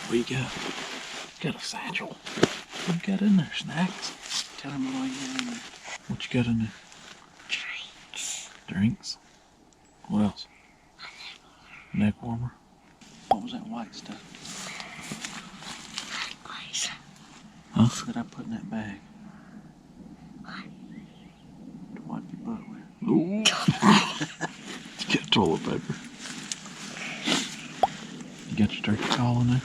What you got? Got a satchel. What you got in there? Snacks? Tell him what you got in there. What you got in there? Drinks. Drinks? What else? Neck warmer. What was that white stuff? Likewise. Huh? What did I put in that bag? What? To wipe your butt with. Ooh. Get toilet paper. You got your turkey call in there?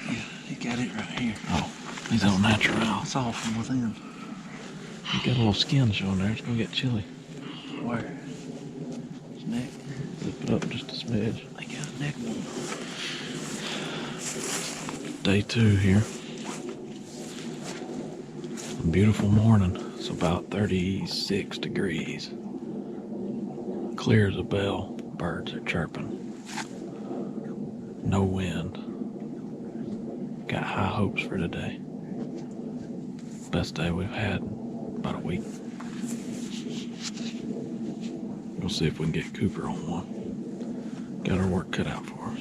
Yeah, he got it right here. Oh, he's all natural. It's all from within. You got a little skin showing there. It's gonna get chilly. Where? His neck. Lift it up just a smidge. I got a neck warmer. Day 2 here. A beautiful morning. It's about 36 degrees. Clear as a bell. Birds are chirping. No wind. Got high hopes for today. Best day we've had in about a week. We'll see if we can get Cooper on one. Got our work cut out for us.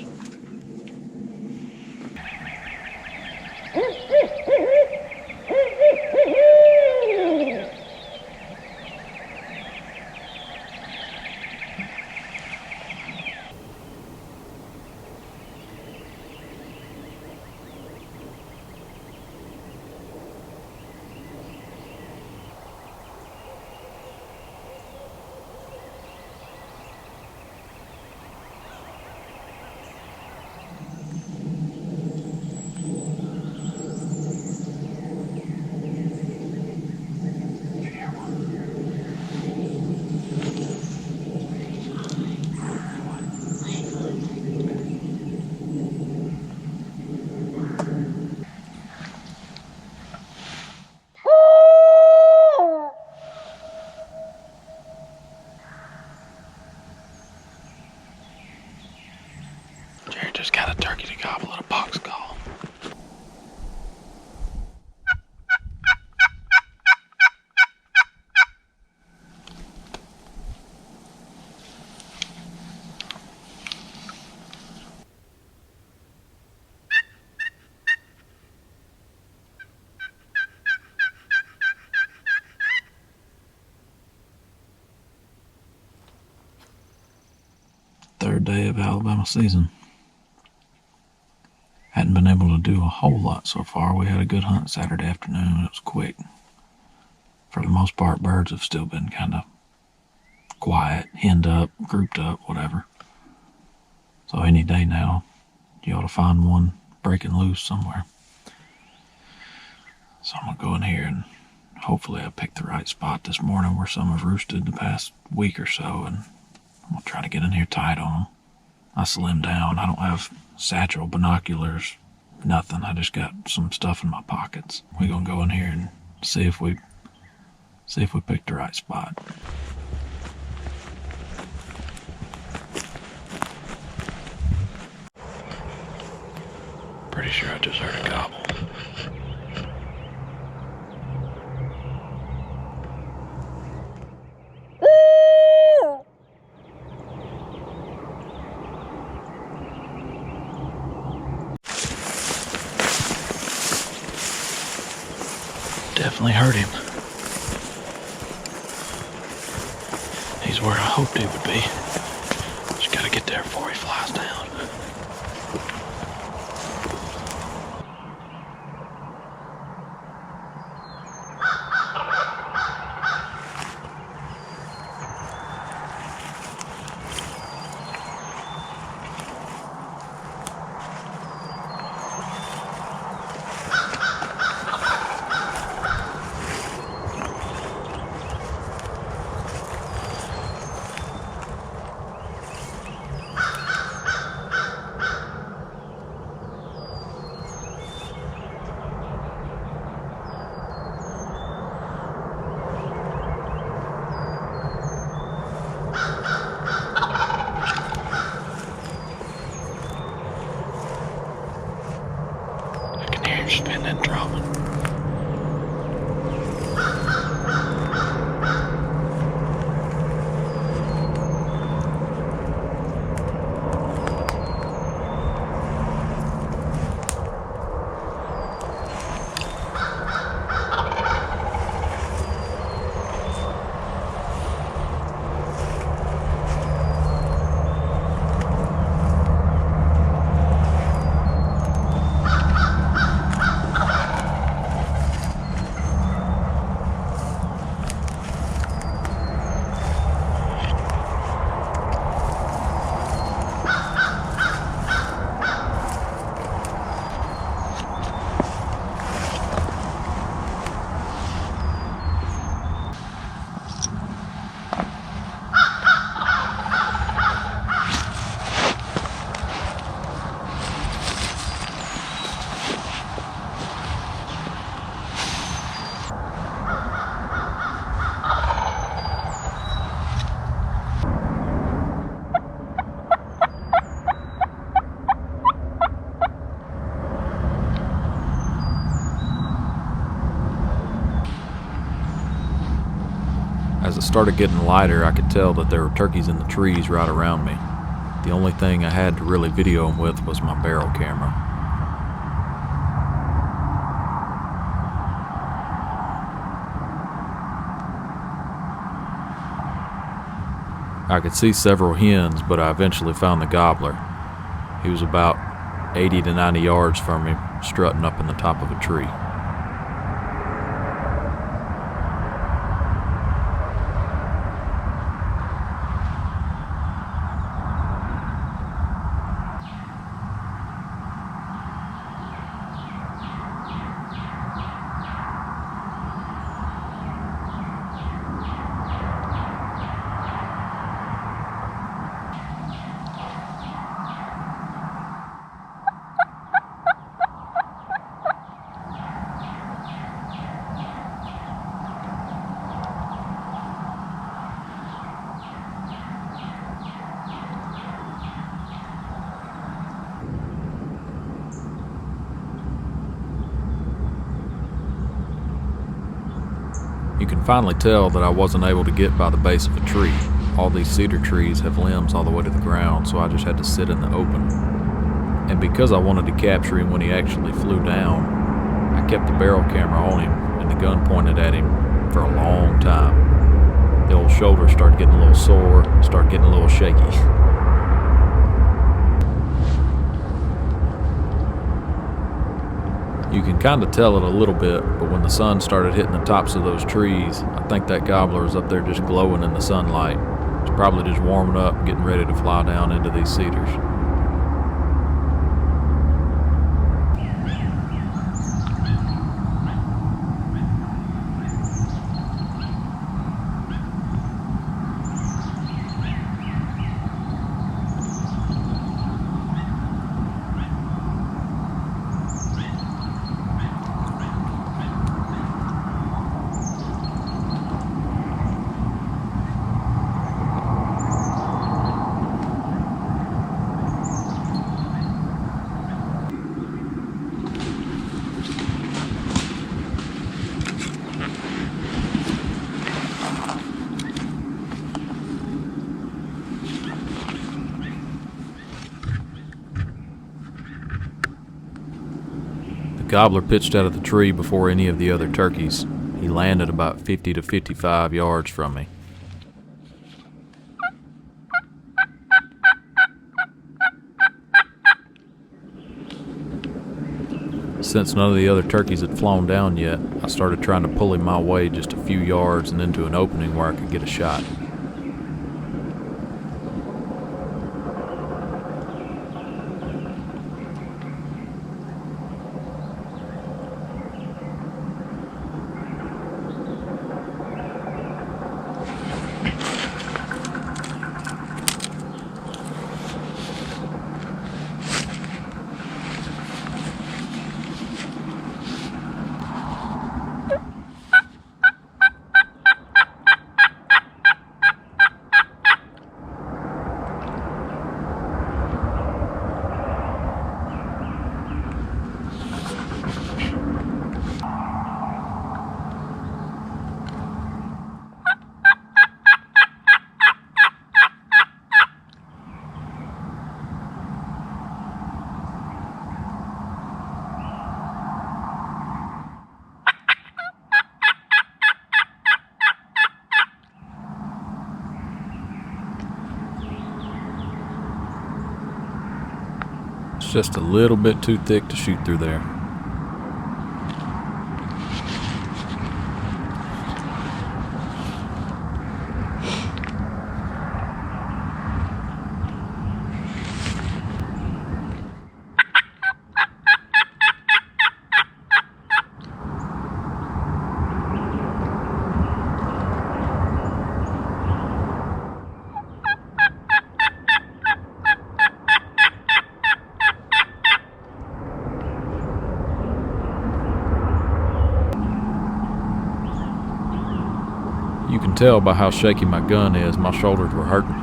Just got a turkey to gobble at a box call. Third day of Alabama season. Hadn't been able to do a whole lot so far. We had a good hunt Saturday afternoon. It was quick. For the most part, birds have still been kind of quiet, henned up, grouped up, whatever. So any day now, you ought to find one breaking loose somewhere. So I'm going to go in here and hopefully I picked the right spot this morning where some have roosted the past week or so, and I'm going to try to get in here tight on them. I slimmed down. I don't have satchel, binoculars, nothing. I just got some stuff in my pockets. We're gonna go in here and see if we picked the right spot. Pretty sure I just heard a gobble. Definitely heard him. He's where I hoped he would be. Just gotta get there before he flies down. started getting lighter, I could tell that there were turkeys in the trees right around me. The only thing I had to really video them with was my barrel camera. I could see several hens, but I eventually found the gobbler. He was about 80 to 90 yards from me, strutting up in the top of a tree. You can finally tell that I wasn't able to get by the base of a tree. All these cedar trees have limbs all the way to the ground, so I just had to sit in the open. And because I wanted to capture him when he actually flew down, I kept the barrel camera on him and the gun pointed at him for a long time. The old shoulder started getting a little sore, started getting a little shaky. You can kind of tell it a little bit, but when the sun started hitting the tops of those trees, I think that gobbler is up there just glowing in the sunlight. It's probably just warming up, getting ready to fly down into these cedars. The gobbler pitched out of the tree before any of the other turkeys. He landed about 50 to 55 yards from me. Since none of the other turkeys had flown down yet, I started trying to pull him my way just a few yards and into an opening where I could get a shot. It's just a little bit too thick to shoot through there. You can tell by how shaky my gun is, my shoulders were hurting.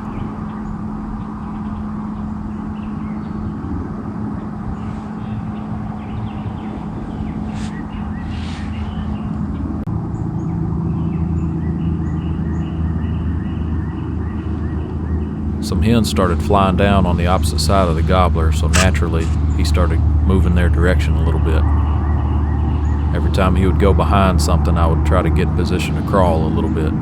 some hens started flying down on the opposite side of the gobbler, so naturally he started moving their direction a little bit. Every time he would go behind something, I would try to get in position to crawl a little bit.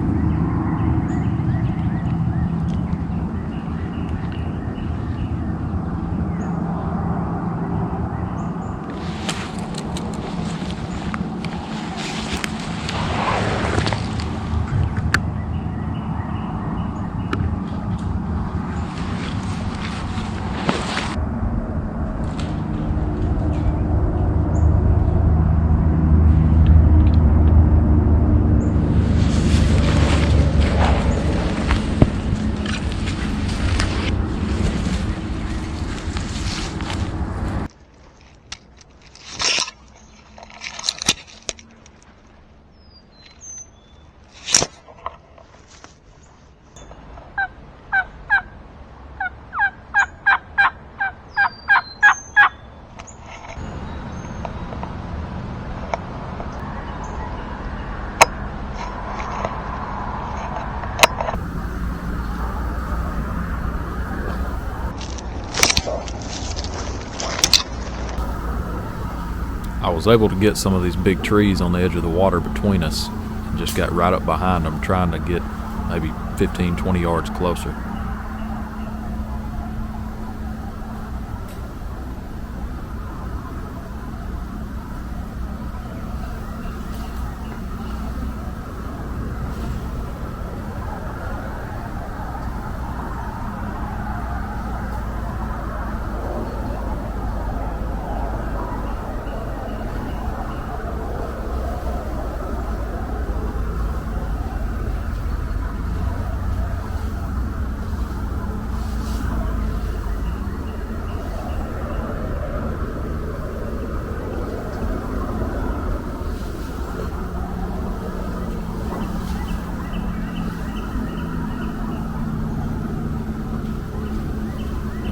I was able to get some of these big trees on the edge of the water between us and just got right up behind them, trying to get maybe 15-20 yards closer.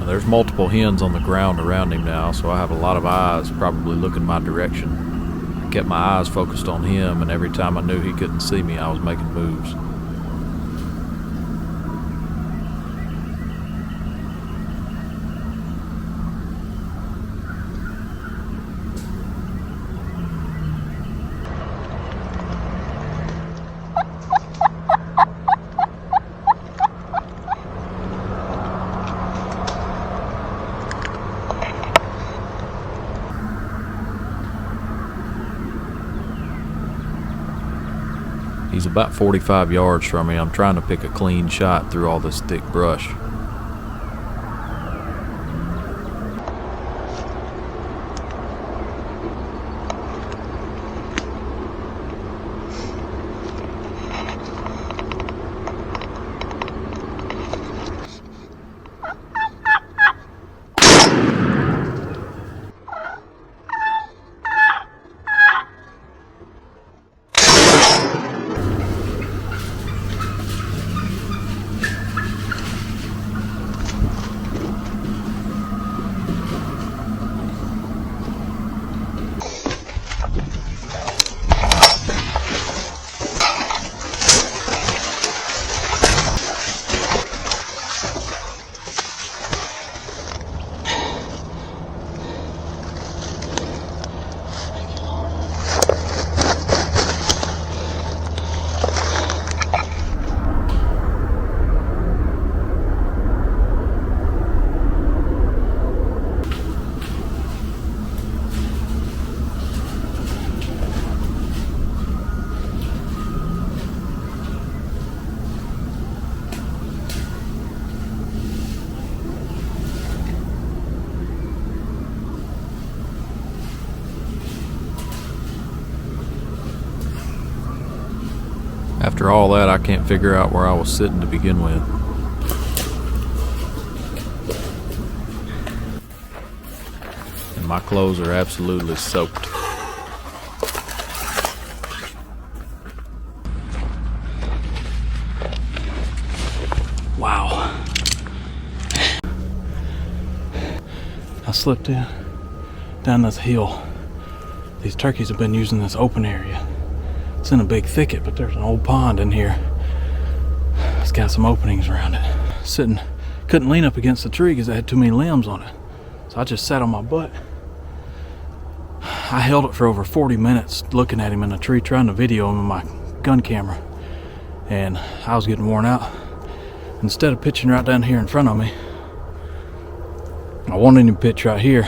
There's multiple hens on the ground around him now, so I have a lot of eyes probably looking my direction. I kept my eyes focused on him, and every time I knew he couldn't see me, I was making moves. He's about 45 yards from me. I'm trying to pick a clean shot through all this thick brush. After all that, I can't figure out where I was sitting to begin with. And my clothes are absolutely soaked. Wow. I slipped in down this hill. These turkeys have been using this open area. It's in a big thicket, but there's an old pond in here. It's got some openings around it. Sitting couldn't lean up against the tree because it had too many limbs on it. So I just sat on my butt. I held it for over 40 minutes looking at him in the tree, trying to video him with my gun camera. And I was getting worn out. Instead of pitching right down here in front of me, I wanted him to pitch right here.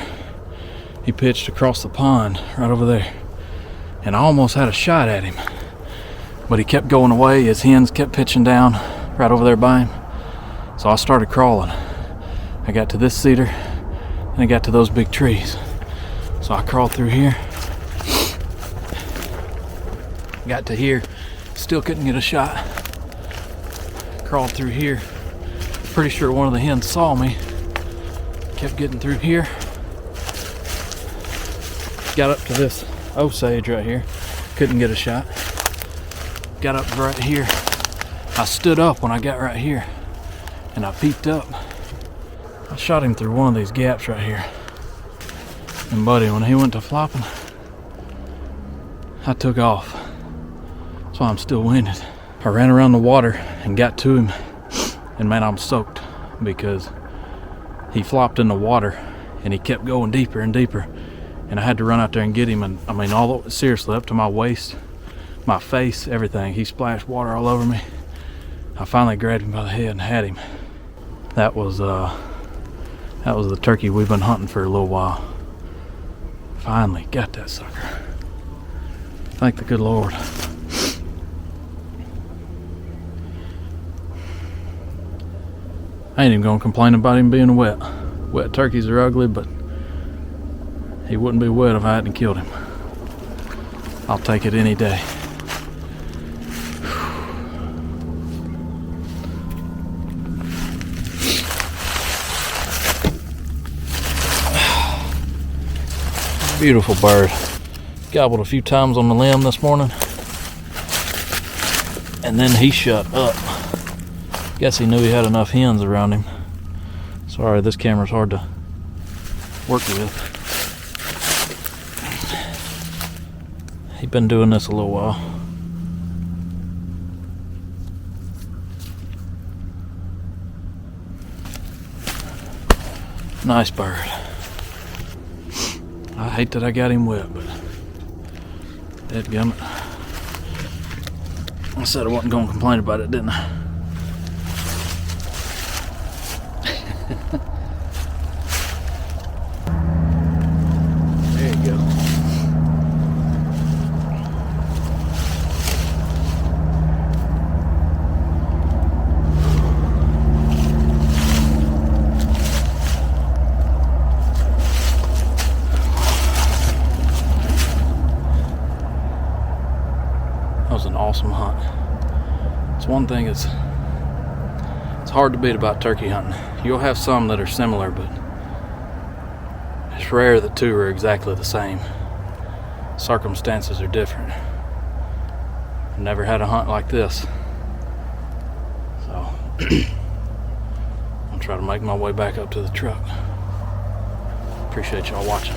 He pitched across the pond right over there. And I almost had a shot at him. But he kept going away. His hens kept pitching down right over there by him. So I started crawling. I got to this cedar, and I got to those big trees. So I crawled through here. Got to here, still couldn't get a shot. Crawled through here. Pretty sure one of the hens saw me. Kept getting through here. Got up to this Osage right here. Couldn't get a shot. Got up right here. I stood up when I got right here. And I peeked up. I shot him through one of these gaps right here. And buddy, when he went to flopping, I took off. That's why I'm still winded. I ran around the water and got to him. And man, I'm soaked because he flopped in the water and he kept going deeper and deeper. And I had to run out there and get him. And I mean, seriously, up to my waist, my face, everything. He splashed water all over me. I finally grabbed him by the head and had him. That was the turkey we've been hunting for a little while. Finally got that sucker. Thank the good Lord. I ain't even gonna complain about him being wet. Wet turkeys are ugly, but he wouldn't be wet if I hadn't killed him. I'll take it any day. Beautiful bird. Gobbled a few times on the limb this morning. And then he shut up. Guess he knew he had enough hens around him. Sorry, this camera's hard to work with. He's been doing this a little while. Nice bird. I hate that I got him wet, but dadgummit. I said I wasn't going to complain about it, didn't I? There you go. That was an awesome hunt. It's one thing it's hard to beat about turkey hunting. You'll have some that are similar, but it's rare that two are exactly the same. Circumstances are different. I've never had a hunt like this. So I'll try to make my way back up to the truck. Appreciate y'all watching.